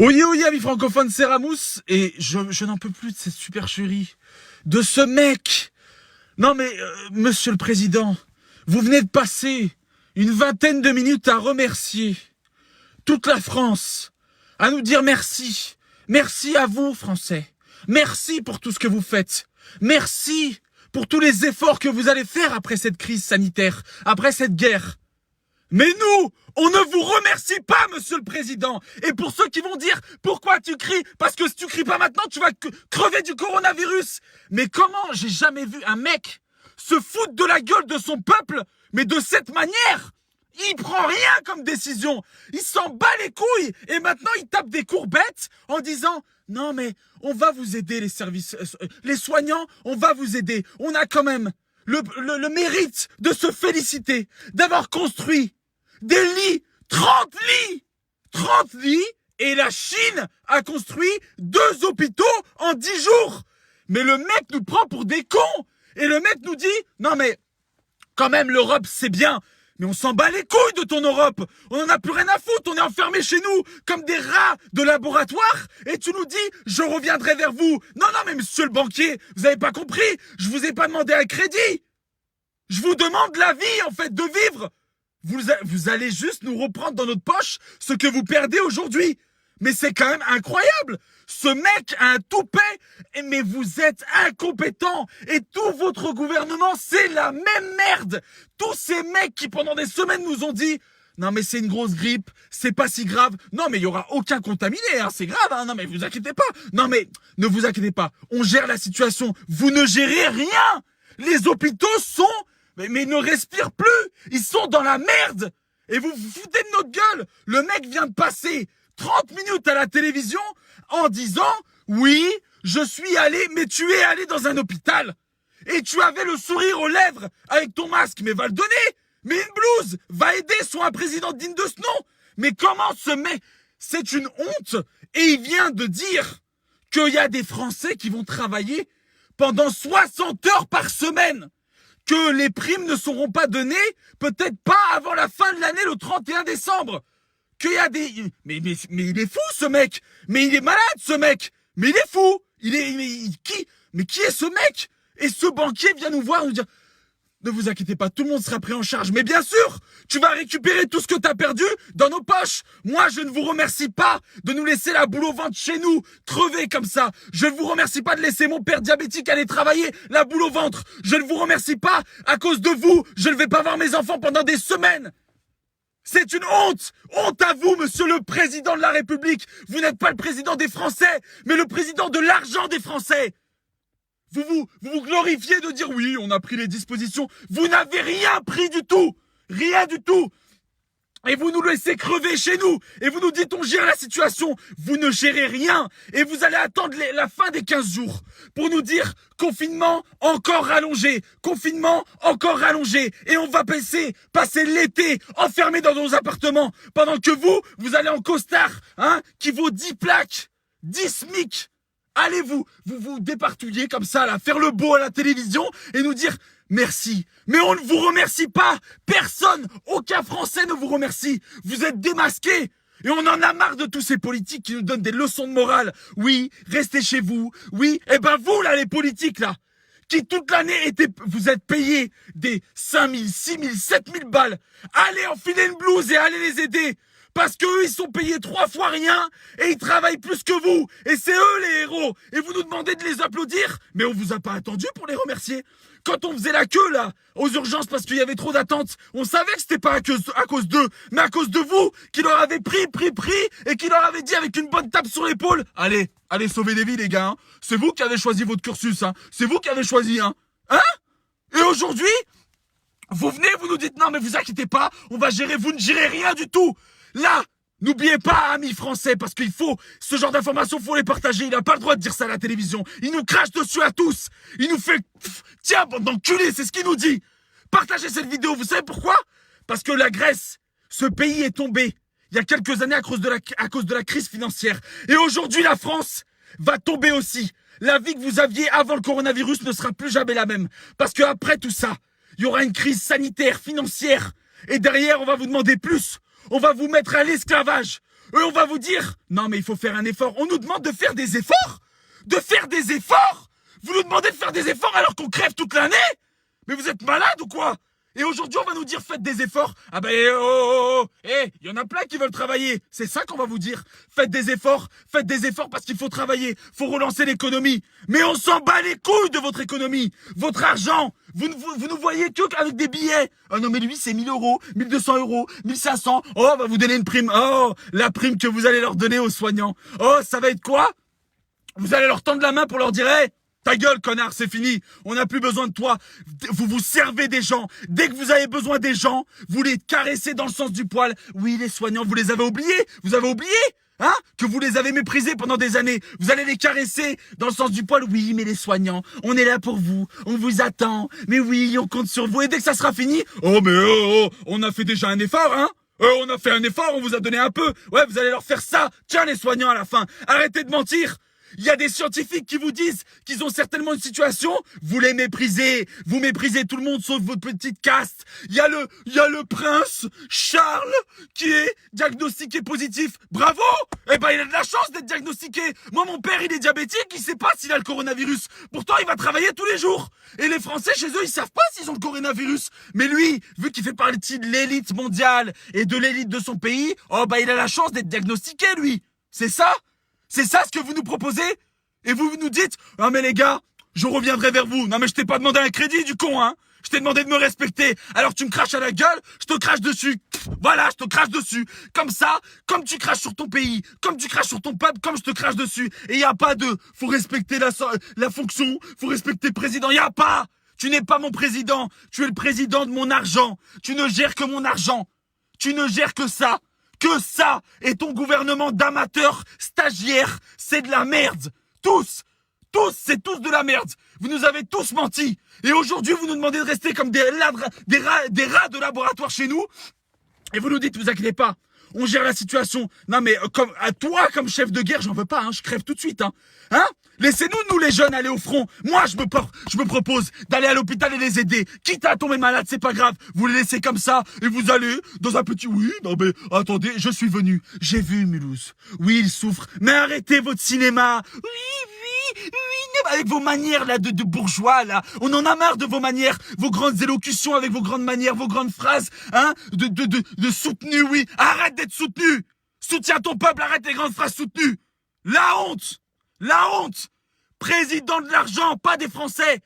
Oui, amis francophones, c'est Ramous, et je n'en peux plus de cette supercherie, de ce mec. Non mais, monsieur le président, vous venez de passer une vingtaine de minutes à remercier toute la France, à nous dire merci. Merci à vous, Français. Merci pour tout ce que vous faites. Merci pour tous les efforts que vous allez faire après cette crise sanitaire, après cette guerre. Mais nous, on ne vous remercie pas, monsieur le président. Et pour ceux qui vont dire, pourquoi tu cries? Parce que si tu cries pas maintenant, tu vas crever du coronavirus. Mais comment j'ai jamais vu un mec se foutre de la gueule de son peuple, mais de cette manière? Il prend rien comme décision. Il s'en bat les couilles. Et maintenant, il tape des courbettes en disant, non mais on va vous aider les services, les soignants, on va vous aider. On a quand même le mérite de se féliciter, d'avoir construit des lits, 30 lits 30 lits, et la Chine a construit 2 hôpitaux en 10 jours. Mais le mec nous prend pour des cons. Et le mec nous dit, non mais, quand même l'Europe c'est bien, mais on s'en bat les couilles de ton Europe. On en a plus rien à foutre, on est enfermés chez nous comme des rats de laboratoire. Et tu nous dis, je reviendrai vers vous. Non, mais monsieur le banquier, vous avez pas compris. Je vous ai pas demandé un crédit. Je vous demande la vie, en fait, de vivre. Vous allez juste nous reprendre dans notre poche ce que vous perdez aujourd'hui. Mais c'est quand même incroyable. Ce mec a un toupet, mais vous êtes incompétent. Et tout votre gouvernement, c'est la même merde. Tous ces mecs qui pendant des semaines nous ont dit, non mais c'est une grosse grippe, c'est pas si grave. Non mais il y aura aucun contaminé, hein, c'est grave. Hein. Non mais vous inquiétez pas. Non mais ne vous inquiétez pas. On gère la situation. Vous ne gérez rien. Les hôpitaux sont... Mais ils ne respirent plus. Ils sont dans la merde. Et vous vous foutez de notre gueule. Le mec vient de passer 30 minutes à la télévision en disant « Oui, je suis allé, mais tu es allé dans un hôpital. Et tu avais le sourire aux lèvres avec ton masque, mais va le donner. Mais une blouse va aider, soit un président digne de ce nom. Mais comment ce mec... C'est une honte. Et il vient de dire qu'il y a des Français qui vont travailler pendant 60 heures par semaine. Que les primes ne seront pas données, peut-être pas avant la fin de l'année, le 31 décembre. Qu'il y a des... Mais il est fou, ce mec. Mais il est malade, ce mec. Mais il est fou. Mais qui est ce mec? Et ce banquier vient nous voir, nous dire, ne vous inquiétez pas, tout le monde sera pris en charge. Mais bien sûr, tu vas récupérer tout ce que t'as perdu dans nos poches. Moi, je ne vous remercie pas de nous laisser la boule au ventre chez nous, crever comme ça. Je ne vous remercie pas de laisser mon père diabétique aller travailler, la boule au ventre. Je ne vous remercie pas, à cause de vous, je ne vais pas voir mes enfants pendant des semaines. C'est une honte. Honte à vous, monsieur le président de la République. Vous n'êtes pas le président des Français, mais le président de l'argent des Français. Vous glorifiez de dire oui, on a pris les dispositions. Vous n'avez rien pris du tout. Rien du tout. Et vous nous laissez crever chez nous. Et vous nous dites on gère la situation. Vous ne gérez rien. Et vous allez attendre la fin des 15 jours pour nous dire confinement encore rallongé. Confinement encore rallongé. Et on va passer l'été enfermés dans nos appartements. Pendant que vous allez en costard, hein, qui vaut 10 plaques, 10 SMIC. Allez vous départouiller comme ça, là, faire le beau à la télévision et nous dire merci. Mais on ne vous remercie pas. Personne, aucun Français ne vous remercie. Vous êtes démasqués. Et on en a marre de tous ces politiques qui nous donnent des leçons de morale. Oui, restez chez vous. Oui, et ben vous, là, les politiques, là, qui toute l'année vous êtes payés des 5 000, 6 000, 7 000 balles. Allez enfiler une blouse et allez les aider. Parce qu'eux, ils sont payés 3 fois rien et ils travaillent plus que vous. Et c'est eux les héros. Et vous nous demandez de les applaudir. Mais on vous a pas attendu pour les remercier. Quand on faisait la queue, là, aux urgences parce qu'il y avait trop d'attentes, on savait que c'était pas à cause d'eux, mais à cause de vous, qui leur avez pris, et qui leur avez dit avec une bonne tape sur l'épaule, allez sauver des vies, les gars. Hein. C'est vous qui avez choisi votre cursus, hein. C'est vous qui avez choisi, hein. Hein? Et aujourd'hui, vous venez, vous nous dites, non, mais vous inquiétez pas, on va gérer, vous ne gérez rien du tout. Là, n'oubliez pas, amis français, parce qu'il faut, ce genre d'informations, faut les partager. Il n'a pas le droit de dire ça à la télévision. Il nous crache dessus à tous. Il nous fait, tiens, bande d'enculés, c'est ce qu'il nous dit. Partagez cette vidéo, vous savez pourquoi? Parce que la Grèce, ce pays est tombé il y a quelques années à cause de la crise financière. Et aujourd'hui, la France va tomber aussi. La vie que vous aviez avant le coronavirus ne sera plus jamais la même. Parce qu'après tout ça, il y aura une crise sanitaire, financière. Et derrière, on va vous demander plus. On va vous mettre à l'esclavage. Eux, on va vous dire, non mais il faut faire un effort. On nous demande de faire des efforts? De faire des efforts? Vous nous demandez de faire des efforts alors qu'on crève toute l'année? Mais vous êtes malade ou quoi? Et aujourd'hui, on va nous dire faites des efforts. Ah ben, il y en a plein qui veulent travailler. C'est ça qu'on va vous dire. Faites des efforts parce qu'il faut travailler. Faut relancer l'économie. Mais on s'en bat les couilles de votre économie. Votre argent. Vous nous voyez que avec des billets. Oh non, mais lui, c'est 1000 euros, 1200 euros, 1500. Oh, on va vous donner une prime. Oh, la prime que vous allez leur donner aux soignants. Oh, ça va être quoi? Vous allez leur tendre la main pour leur dire, hey, ta gueule, connard, c'est fini. On n'a plus besoin de toi. Vous vous servez des gens. Dès que vous avez besoin des gens, vous les caressez dans le sens du poil. Oui, les soignants, vous les avez oubliés. Vous avez oublié, hein, que vous les avez méprisés pendant des années. Vous allez les caresser dans le sens du poil. Oui, mais les soignants, on est là pour vous. On vous attend. Mais oui, on compte sur vous. Et dès que ça sera fini, oh, mais on a fait déjà un effort, hein. On a fait un effort, on vous a donné un peu. Ouais, vous allez leur faire ça. Tiens, les soignants, à la fin. Arrêtez de mentir. Il y a des scientifiques qui vous disent qu'ils ont certainement une situation, vous les méprisez, vous méprisez tout le monde sauf votre petite caste. Il y a le prince Charles qui est diagnostiqué positif. Bravo! Eh ben, il a de la chance d'être diagnostiqué. Moi, mon père, il est diabétique, il sait pas s'il a le coronavirus. Pourtant, il va travailler tous les jours. Et les Français, chez eux, ils savent pas s'ils ont le coronavirus. Mais lui, vu qu'il fait partie de l'élite mondiale et de l'élite de son pays, oh, bah, il a la chance d'être diagnostiqué, lui. C'est ça? C'est ça ce que vous nous proposez? Et vous nous dites, ah mais les gars, je reviendrai vers vous. Non mais je t'ai pas demandé un crédit du con, hein. Je t'ai demandé de me respecter. Alors tu me craches à la gueule, je te crache dessus. Voilà, je te crache dessus. Comme ça, comme tu craches sur ton pays, comme tu craches sur ton peuple, comme je te crache dessus. Et y a pas de, faut respecter la fonction, faut respecter le président. Y a pas. Tu n'es pas mon président. Tu es le président de mon argent. Tu ne gères que mon argent. Tu ne gères que ça. Que ça et ton gouvernement d'amateurs stagiaires, c'est de la merde. Tous, c'est tous de la merde. Vous nous avez tous menti. Et aujourd'hui, vous nous demandez de rester comme des rats de laboratoire chez nous. Et vous nous dites, vous inquiétez pas, on gère la situation. Non mais comme à toi, comme chef de guerre, j'en veux pas, hein, je crève tout de suite. Hein, laissez-nous, nous les jeunes, aller au front. Moi, je me propose d'aller à l'hôpital et les aider. Quitte à tomber malade, c'est pas grave. Vous les laissez comme ça et vous allez dans un petit... Oui, non mais attendez, je suis venu. J'ai vu Mulhouse. Oui, il souffre. Mais arrêtez votre cinéma. Oui, avec vos manières là de bourgeois là. On en a marre de vos manières, vos grandes élocutions avec vos grandes manières, vos grandes phrases, hein, de soutenu, oui. Arrête d'être soutenu. Soutiens ton peuple, arrête les grandes phrases soutenues. La honte. La honte! Président de l'argent, pas des Français.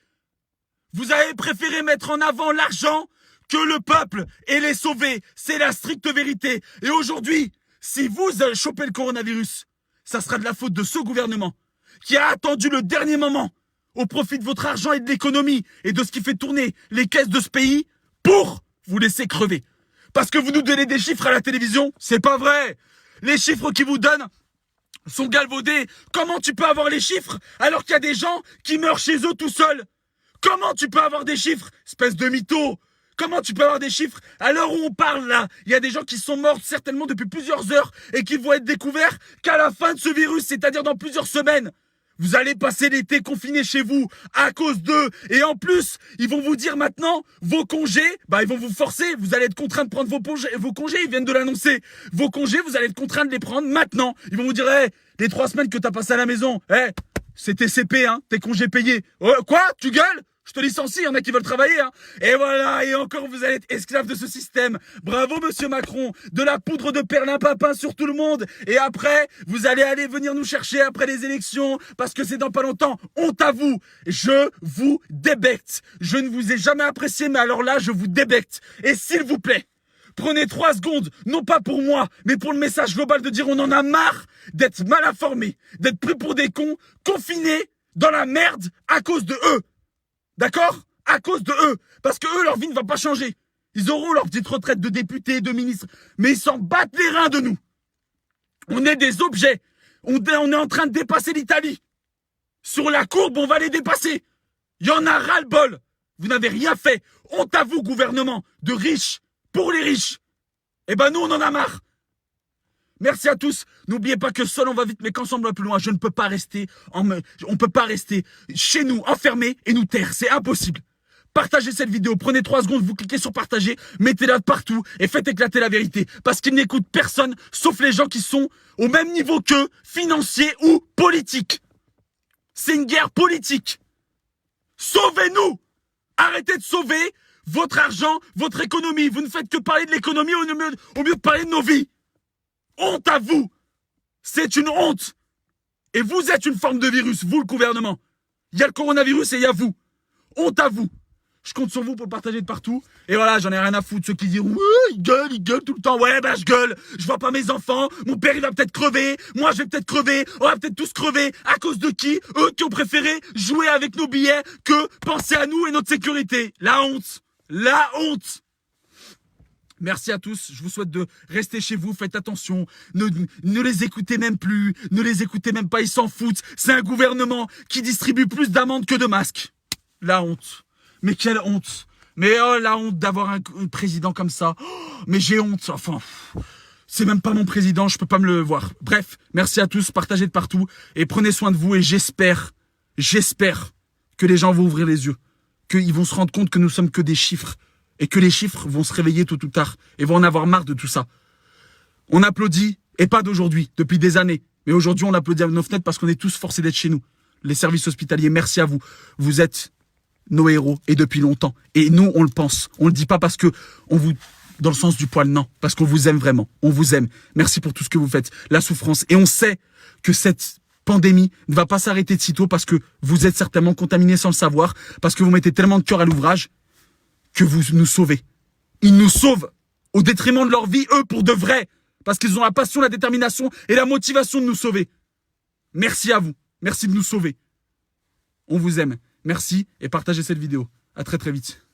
Vous avez préféré mettre en avant l'argent que le peuple et les sauver. C'est la stricte vérité. Et aujourd'hui, si vous chopez le coronavirus, ça sera de la faute de ce gouvernement qui a attendu le dernier moment au profit de votre argent et de l'économie et de ce qui fait tourner les caisses de ce pays pour vous laisser crever. Parce que vous nous donnez des chiffres à la télévision, c'est pas vrai. Les chiffres qu'ils vous donnent sont galvaudés. Comment tu peux avoir les chiffres alors qu'il y a des gens qui meurent chez eux tout seuls? Comment tu peux avoir des chiffres, espèce de mytho? Comment tu peux avoir des chiffres à l'heure où on parle là? Il y a des gens qui sont morts certainement depuis plusieurs heures et qui vont être découverts qu'à la fin de ce virus, c'est-à-dire dans plusieurs semaines. Vous allez passer l'été confiné chez vous à cause d'eux. Et en plus, ils vont vous dire maintenant, vos congés, bah ils vont vous forcer, vous allez être contraint de prendre vos congés, ils viennent de l'annoncer. Vos congés, vous allez être contraint de les prendre maintenant. Ils vont vous dire, les 3 semaines que t'as passées à la maison, c'est tes CP, hein, tes congés payés. Quoi? Tu gueules? Je te licencie, il y en a qui veulent travailler, hein. Et voilà, et encore vous allez être esclave de ce système. Bravo, monsieur Macron. De la poudre de perlimpinpin sur tout le monde. Et après, vous allez venir nous chercher après les élections, parce que c'est dans pas longtemps. Honte à vous. Je vous débecte. Je ne vous ai jamais apprécié, mais alors là, je vous débecte. Et s'il vous plaît, prenez 3 secondes, non pas pour moi, mais pour le message global de dire on en a marre d'être mal informés, d'être pris pour des cons, confinés dans la merde à cause de eux. D'accord? À cause de eux. Parce que eux, leur vie ne va pas changer. Ils auront leur petite retraite de députés, de ministres. Mais ils s'en battent les reins de nous. On est des objets. On est en train de dépasser l'Italie. Sur la courbe, on va les dépasser. Il y en a ras-le-bol. Vous n'avez rien fait. Honte à vous, gouvernement, de riches, pour les riches. Eh ben nous, on en a marre. Merci à tous. N'oubliez pas que seul on va vite, mais qu'ensemble on va plus loin. Je ne peux pas rester on peut pas rester chez nous, enfermés et nous taire. C'est impossible. Partagez cette vidéo, prenez 3 secondes, vous cliquez sur partager, mettez-la partout et faites éclater la vérité. Parce qu'ils n'écoutent personne, sauf les gens qui sont au même niveau qu'eux, financier ou politique. C'est une guerre politique. Sauvez-nous! Arrêtez de sauver votre argent, votre économie. Vous ne faites que parler de l'économie au mieux de parler de nos vies. Honte à vous! C'est une honte! Et vous êtes une forme de virus, vous le gouvernement. Il y a le coronavirus et il y a vous. Honte à vous! Je compte sur vous pour le partager de partout. Et voilà, j'en ai rien à foutre. Ceux qui diront, ouais, il gueule tout le temps. Ouais, bah, je gueule. Je vois pas mes enfants. Mon père, il va peut-être crever. Moi, je vais peut-être crever. On va peut-être tous crever. À cause de qui? Eux qui ont préféré jouer avec nos billets que penser à nous et notre sécurité. La honte. La honte. Merci à tous. Je vous souhaite de rester chez vous. Faites attention. Ne les écoutez même plus. Ne les écoutez même pas. Ils s'en foutent. C'est un gouvernement qui distribue plus d'amendes que de masques. La honte. Mais quelle honte! Mais oh, la honte d'avoir un président comme ça. Oh, mais j'ai honte. Enfin, c'est même pas mon président, je peux pas me le voir. Bref, merci à tous, partagez de partout et prenez soin de vous et j'espère que les gens vont ouvrir les yeux, qu'ils vont se rendre compte que nous sommes que des chiffres et que les chiffres vont se réveiller tôt ou tard et vont en avoir marre de tout ça. On applaudit, et pas d'aujourd'hui, depuis des années. Mais aujourd'hui, on applaudit à nos fenêtres parce qu'on est tous forcés d'être chez nous. Les services hospitaliers, merci à vous. Vous êtes nos héros, et depuis longtemps. Et nous, on le pense. On le dit pas parce que on vous, dans le sens du poil, non. Parce qu'on vous aime vraiment. On vous aime. Merci pour tout ce que vous faites. La souffrance. Et on sait que cette pandémie ne va pas s'arrêter de sitôt parce que vous êtes certainement contaminés sans le savoir, parce que vous mettez tellement de cœur à l'ouvrage que vous nous sauvez. Ils nous sauvent au détriment de leur vie, eux, pour de vrai. Parce qu'ils ont la passion, la détermination et la motivation de nous sauver. Merci à vous. Merci de nous sauver. On vous aime. Merci et partagez cette vidéo. À très très vite.